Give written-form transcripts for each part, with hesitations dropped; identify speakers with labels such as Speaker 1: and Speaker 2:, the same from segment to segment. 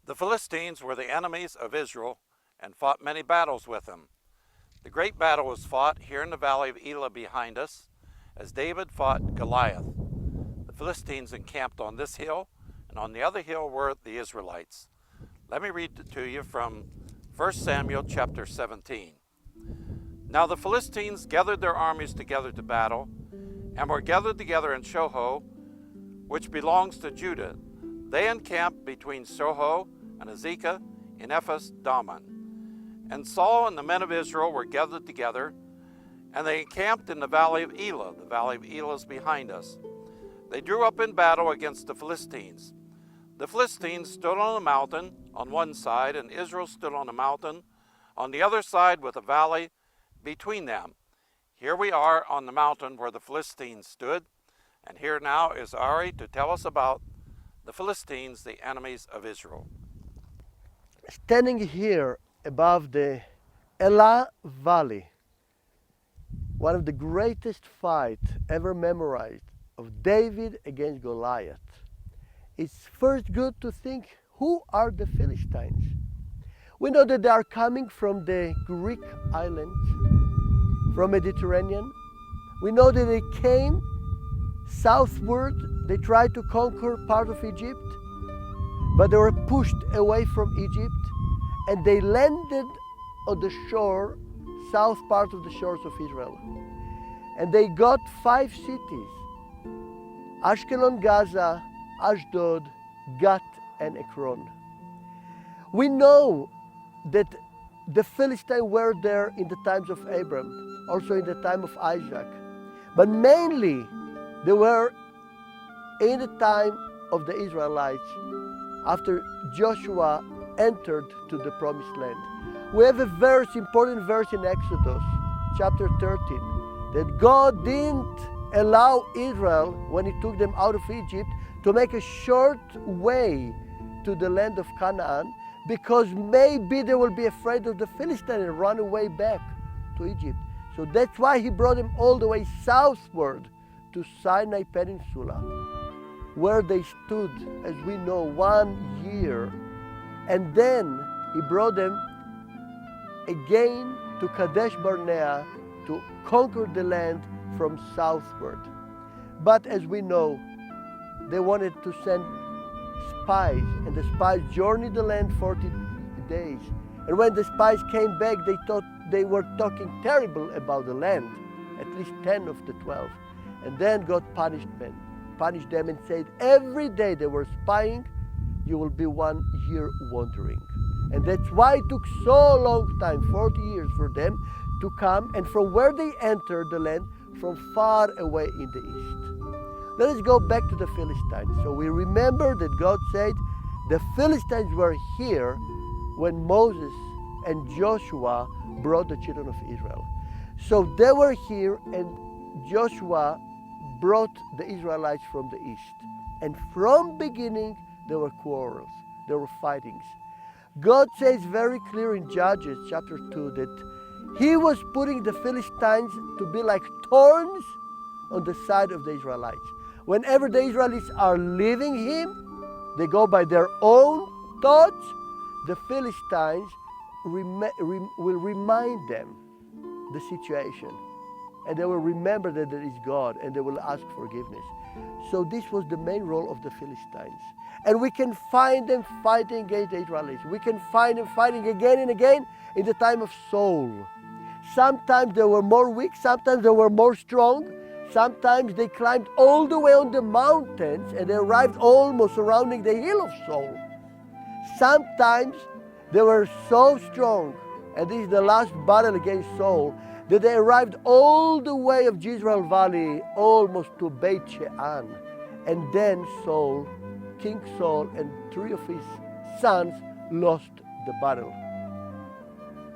Speaker 1: The Philistines were the enemies of Israel and fought many battles with them. The great battle was fought here in the valley of Elah behind us, as David fought Goliath. The Philistines encamped on this hill, and on the other hill were the Israelites. Let me read to you from 1 Samuel chapter 17. Now the Philistines gathered their armies together to battle, and were gathered together in Shoho, which belongs to Judah. They encamped between Shoho and Azekah in Ephes Dammon. And Saul and the men of Israel were gathered together, and they encamped in the valley of Elah. The valley of Elah is behind us. They drew up in battle against the Philistines. The Philistines stood on a mountain on one side, and Israel stood on a mountain on the other side with a valley between them. Here we are on the mountain where the Philistines stood, and here now is Arie to tell us about the Philistines, the enemies of Israel.
Speaker 2: Standing here above the Elah Valley, one of the greatest fights ever memorized of David against Goliath, it's first good to think, who are the Philistines? We know that they are coming from the Greek islands, from Mediterranean. We know that they came southward. They tried to conquer part of Egypt, but they were pushed away from Egypt, and they landed on the shore, south part of the shores of Israel. And they got 5 cities: Ashkelon, Gaza, Ashdod, Gat, and Ekron. We know that the Philistines were there in the times of Abram, also in the time of Isaac, but mainly they were in the time of the Israelites after Joshua entered to the promised land. We have a important verse in Exodus chapter 13, that God didn't allow Israel, when he took them out of Egypt, to make a short way to the land of Canaan, because maybe they will be afraid of the Philistines and run away back to Egypt. So that's why he brought them all the way southward to Sinai Peninsula, where they stood, as we know, 1 year. And then he brought them again to Kadesh Barnea to conquer the land from southward. But as we know, they wanted to send spies, and the spies journeyed the land 40 days. And when the spies came back, they thought they were talking terrible about the land, at least 10 of the 12. And then God punished them and said, every day they were spying, you will be 1 year wandering. And that's why it took so long time, 40 years, for them to come, and from where they entered the land, from far away in the east. Let us go back to the Philistines. So we remember that God said the Philistines were here when Moses and Joshua brought the children of Israel. So they were here, and Joshua brought the Israelites from the east. And from beginning, there were quarrels, there were fightings. God says very clear in Judges chapter 2 that he was putting the Philistines to be like thorns on the side of the Israelites. Whenever the Israelites are leaving him, they go by their own thoughts, the Philistines will remind them the situation. And they will remember that there is God, and they will ask forgiveness. So this was the main role of the Philistines. And we can find them fighting against the Israelites. We can find them fighting again and again in the time of Saul. Sometimes they were more weak, sometimes they were more strong. Sometimes they climbed all the way on the mountains and they arrived almost surrounding the hill of Saul. Sometimes they were so strong, and this is the last battle against Saul, that they arrived all the way of Jezreel Valley, almost to Beit She'an. And then Saul, King Saul, and 3 of his sons lost the battle.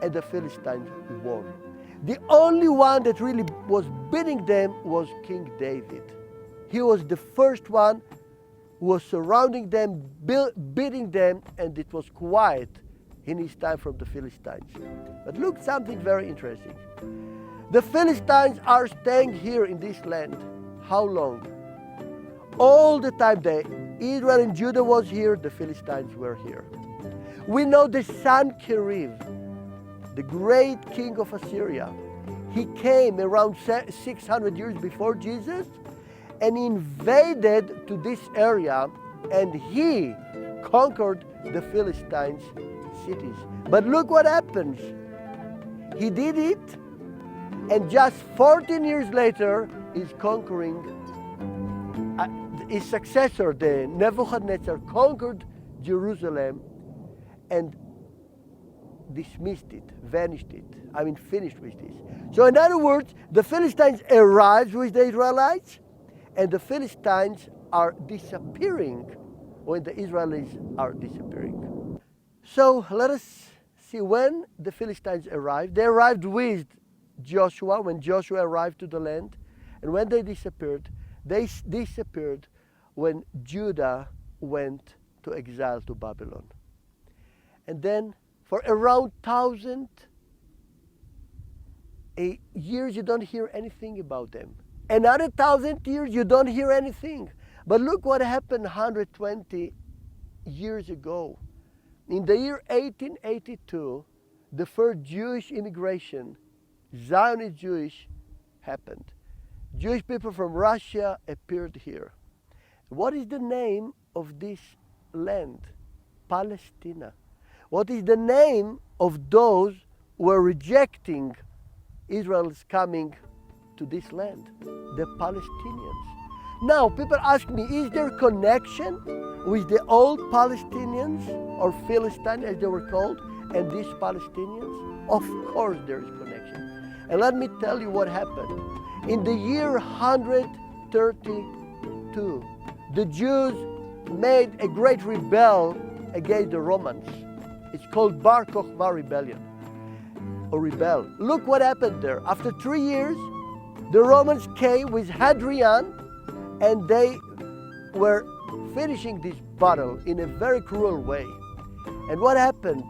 Speaker 2: And the Philistines won. The only one that really was beating them was King David. He was the first one who was surrounding them, beating them, and it was quiet in his time from the Philistines. But look, something very interesting. The Philistines are staying here in this land. How long? All the time Israel and Judah was here, the Philistines were here. We know the Sancherib, the great king of Assyria. He came around 600 years before Jesus and invaded to this area, and he conquered the Philistines' cities. But look what happens. He did it, and just 14 years later, he's conquering. His successor, the Nebuchadnezzar, conquered Jerusalem and dismissed it, vanished it. Finished with this. So in other words, the Philistines arrived with the Israelites, and the Philistines are disappearing when the Israelis are disappearing. So let us see when the Philistines arrived. They arrived with Joshua, when Joshua arrived to the land, and when they disappeared when Judah went to exile to Babylon. And then for around 1,000 years you don't hear anything about them. Another 1,000 years you don't hear anything. But look what happened 120 years ago. In the year 1882, the first Jewish immigration, Zionist Jewish, happened. Jewish people from Russia appeared here. What is the name of this land? Palestina. What is the name of those who are rejecting Israel's coming to this land? The Palestinians. Now, people ask me, is there connection with the old Palestinians, or Philistines as they were called, and these Palestinians? Of course there is connection. And let me tell you what happened. In the year 132, the Jews made a great rebellion against the Romans. It's called Bar Kokhba rebellion, or rebel. Look what happened there. After 3 years, the Romans came with Hadrian, and they were finishing this battle in a very cruel way. And what happened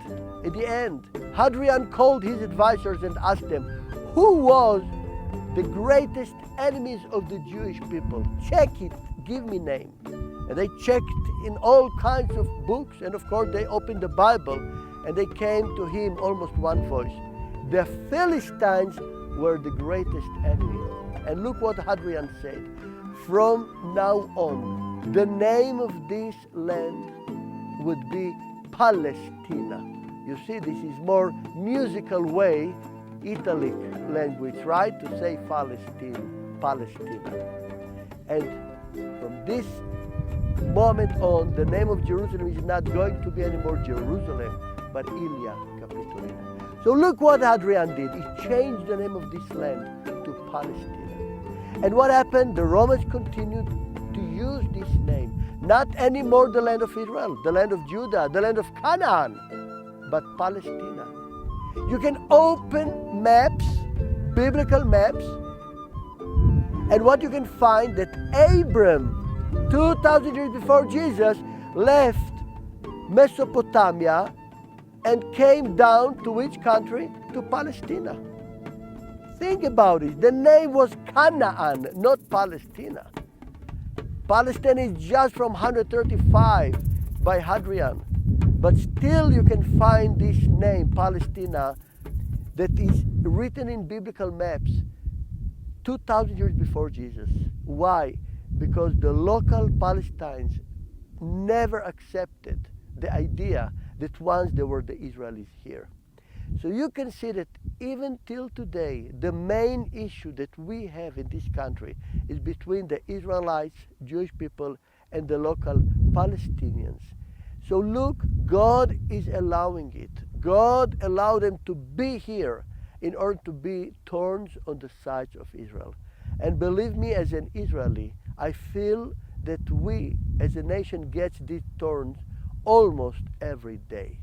Speaker 2: at the end? Hadrian called his advisors and asked them, who was the greatest enemies of the Jewish people? Check it, give me name. And they checked in all kinds of books, and of course they opened the Bible, and they came to him almost one voice. The Philistines were the greatest enemy. And look what Hadrian said. From now on, the name of this land would be Palestina. You see, this is more musical way, Italic language, right? To say Palestine, Palestina. And from this moment on, the name of Jerusalem is not going to be anymore Jerusalem, but Ilia Capitolina. So look what Hadrian did. He changed the name of this land to Palestine. And what happened? The Romans continued to use this name. Not anymore the land of Israel, the land of Judah, the land of Canaan, but Palestina. You can open maps, biblical maps, and what you can find that Abram, 2,000 years before Jesus, left Mesopotamia and came down to which country? To Palestina. Think about it. The name was Canaan, not Palestina. Palestine is just from 135 by Hadrian. But still you can find this name, Palestina, that is written in biblical maps 2,000 years before Jesus. Why? Because the local Palestinians never accepted the idea that once there were the Israelis here. So you can see that even till today, the main issue that we have in this country is between the Israelites, Jewish people, and the local Palestinians. So look, God is allowing it. God allowed them to be here in order to be thorns on the sides of Israel. And believe me, as an Israeli, I feel that we as a nation gets these thorns almost every day.